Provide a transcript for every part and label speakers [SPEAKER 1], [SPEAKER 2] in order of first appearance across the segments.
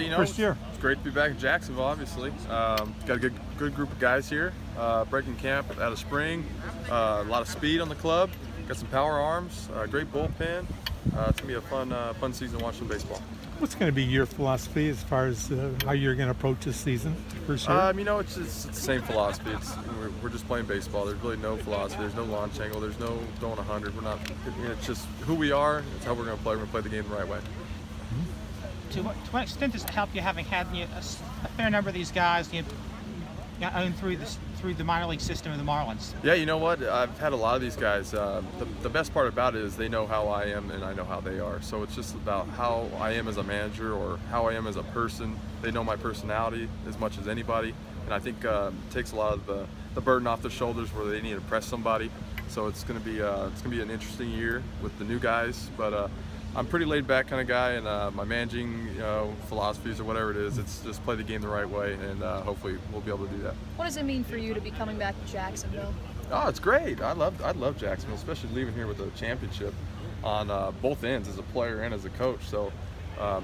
[SPEAKER 1] First year.
[SPEAKER 2] It's great to be back in Jacksonville, obviously. Got a good group of guys here. Breaking camp out of spring. A lot of speed on the club. Got some power arms. Great bullpen. It's going to be a fun season to watch some baseball.
[SPEAKER 1] What's going to be your philosophy as far as how you're going to approach this season? First year?
[SPEAKER 2] It's the same philosophy. We're just playing baseball. There's really no philosophy. There's no launch angle. There's no going 100. We're not. It's just who we are. It's how we're going to play. We're going to play the game the right way.
[SPEAKER 3] To what extent does it help you having had a fair number of these guys owned through the minor league system of the Marlins?
[SPEAKER 2] Yeah, you know what? I've had a lot of these guys. The best part about it is they know how I am and I know how they are. So it's just about how I am as a manager or how I am as a person. They know my personality as much as anybody, and I think it takes a lot of the burden off their shoulders where they need to press somebody. So it's going to be an interesting year with the new guys, but. I'm a pretty laid back kind of guy, and my managing philosophies or whatever it is, it's just play the game the right way, and hopefully we'll be able to do that.
[SPEAKER 4] What does it mean for you to be coming back to Jacksonville?
[SPEAKER 2] Oh, it's great. I love Jacksonville, especially leaving here with a championship on both ends as a player and as a coach. So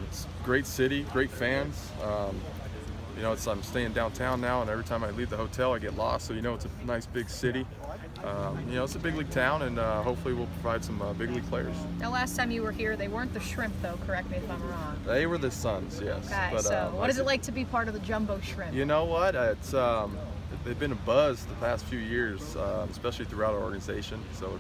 [SPEAKER 2] it's a great city, great fans. I'm staying downtown now, and every time I leave the hotel, I get lost. So it's a nice big city. It's a big league town, and hopefully we'll provide some big league players.
[SPEAKER 4] Now, last time you were here, they weren't the Shrimp, though. Correct me if I'm wrong.
[SPEAKER 2] They were the Suns, yes.
[SPEAKER 4] Okay,
[SPEAKER 2] but,
[SPEAKER 4] so what is it like to be part of the Jumbo Shrimp?
[SPEAKER 2] You know what? They've been a buzz the past few years, especially throughout our organization. So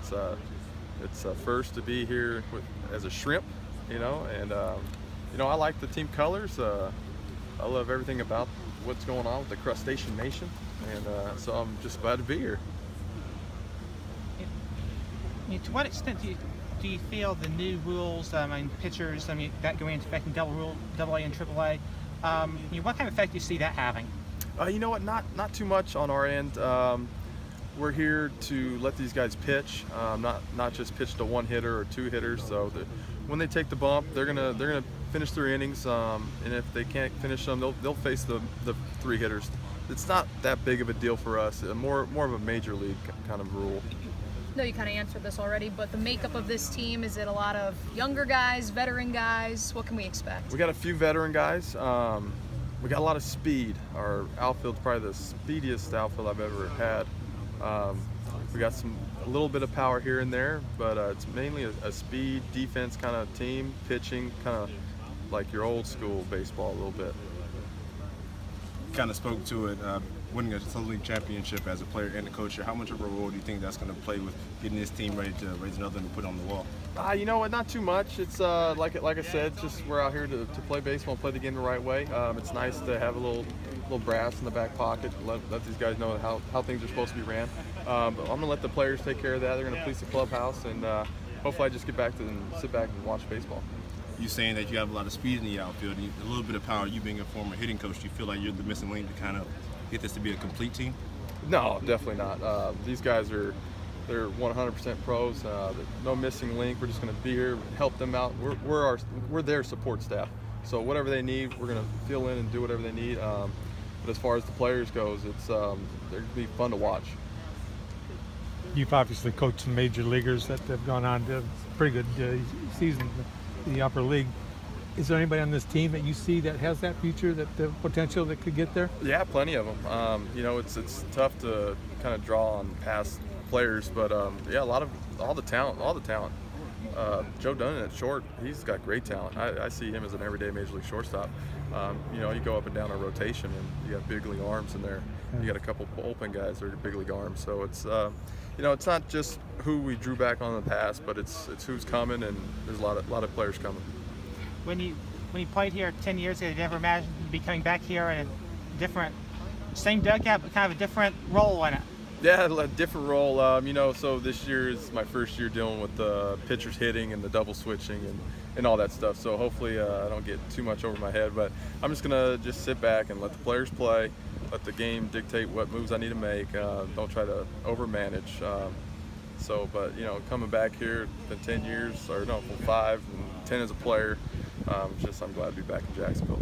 [SPEAKER 2] it's first to be here as a Shrimp, and I like the team colors. I love everything about what's going on with the Crustacean Nation, and so I'm just glad to be here.
[SPEAKER 3] To what extent do you feel the new rules, pitchers, that go into effect in Double A and Triple A, what kind of effect do you see that having?
[SPEAKER 2] You know what? Not too much on our end. We're here to let these guys pitch, not just pitch to one hitter or two hitters. So when they take the bump, they're gonna finish their innings, and if they can't finish them, they'll face the three hitters. It's not that big of a deal for us. More of a major league kind of rule.
[SPEAKER 4] No, you kind of answered this already, but the makeup of this team, is it a lot of younger guys, veteran guys? What can we expect?
[SPEAKER 2] We got a few veteran guys. We got a lot of speed. Our outfield's probably the speediest outfield I've ever had. We got a little bit of power here and there, but it's mainly a speed defense kind of team, pitching kind of like your old school baseball a little bit.
[SPEAKER 5] Kind of spoke to it, winning a Southern League championship as a player and a coach. How much of a role do you think that's going to play with getting this team ready to raise another and put on the wall?
[SPEAKER 2] You know what? Not too much. It's like I said, just we're out here to play baseball and play the game the right way. It's nice to have a little brass in the back pocket. Let these guys know how things are supposed to be ran. But I'm going to let the players take care of that. They're going to police the clubhouse, and hopefully I just get back and sit back and watch baseball.
[SPEAKER 5] You saying that you have a lot of speed in the outfield, and a little bit of power. You being a former hitting coach, do you feel like you're the missing link to kind of get this to be a complete team?
[SPEAKER 2] No, definitely not. These guys they're 100% pros. No missing link. We're just going to be here, help them out. We're their support staff. So whatever they need, we're going to fill in and do whatever they need. But as far as the players goes, they're going to be fun to watch.
[SPEAKER 1] You've obviously coached some major leaguers that have gone on to pretty good season in the upper league. Is there anybody on this team that you see that has that future, that the potential that could get there?
[SPEAKER 2] Yeah, plenty of them. It's tough to kind of draw on past players, but yeah, all the talent. Joe Dunn at short, he's got great talent. I see him as an everyday major league shortstop. You go up and down a rotation, and you got big league arms in there. You got a couple bullpen guys that are big league arms. So it's it's not just who we drew back on in the past, but it's who's coming, and there's a lot of players coming.
[SPEAKER 3] When you played here 10 years ago, did you ever imagine you'd be coming back here in a same dugout, but kind of a different role in it?
[SPEAKER 2] Yeah, a different role. So this year is my first year dealing with the pitchers hitting and the double switching and all that stuff. So hopefully I don't get too much over my head, but I'm just gonna sit back and let the players play, let the game dictate what moves I need to make. Don't try to overmanage. But coming back here, been 10 years, or no, 5 and 10 as a player. I'm glad to be back in Jacksonville.